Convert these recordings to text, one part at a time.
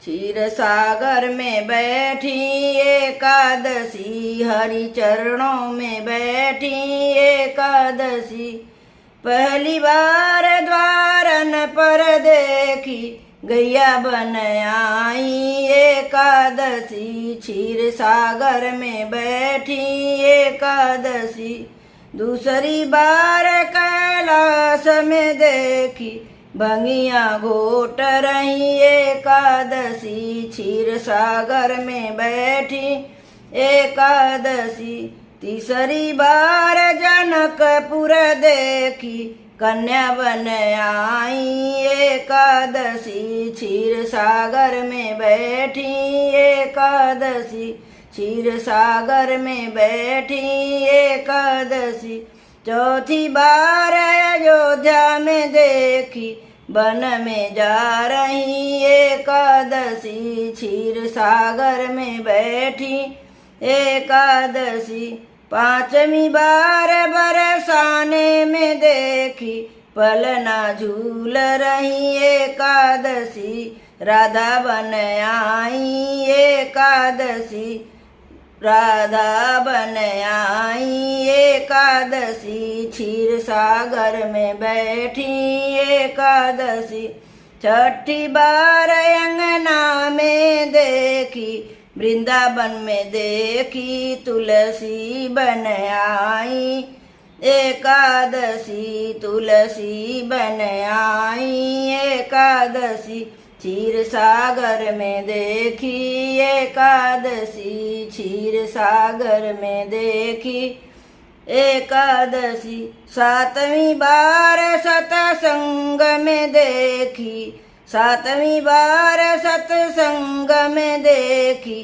क्षीर सागर में बैठी एकादशी, हरि चरणों में बैठी एकादशी। पहली बार द्वारन पर देखी, गैया बन आई एकादशी। क्षीर सागर में बैठी एकादशी। दूसरी बार कैलाश में देखी, भंगिया घोट रही एकादशी। क्षीर सागर में बैठी एकादशी। तीसरी बार जनकपुर देखी, कन्या बन आई एकादशी। क्षीर सागर में बैठी एकादशी। क्षीर सागर में बैठी एकादशी। चौथी बार अयोध्या में देखी, वन में जा रही एकादशी। क्षीर सागर में बैठी एकादशी। पांचवी बार बरसाने में देखी, पलना झूल रही एकादशी। राधा बन आई एकादशी। राधा बन आई एकादशी। क्षीर सागर में बैठी एकादशी। छठी बार अंगना में देखी, वृंदावन में देखी, तुलसी बन आई एकादशी। तुलसी बन आई एकादशी। क्षीर सागर में देखी एकादशी। क्षीर सागर में देखी एकादशी। सातवीं बार सतसंग में देखी, सातवीं बार सत्संग में देखी,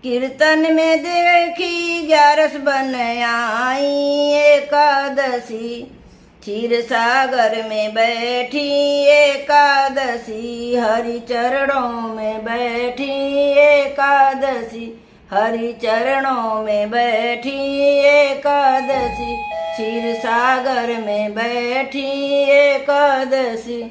कीर्तन में देखी, 11 बन आई एकादशी। क्षीर सागर में बैठी एकादशी, हरि चरणों में बैठी एकादशी। हरि चरणों में बैठी एकादशी। क्षीर सागर में बैठी एकादशी।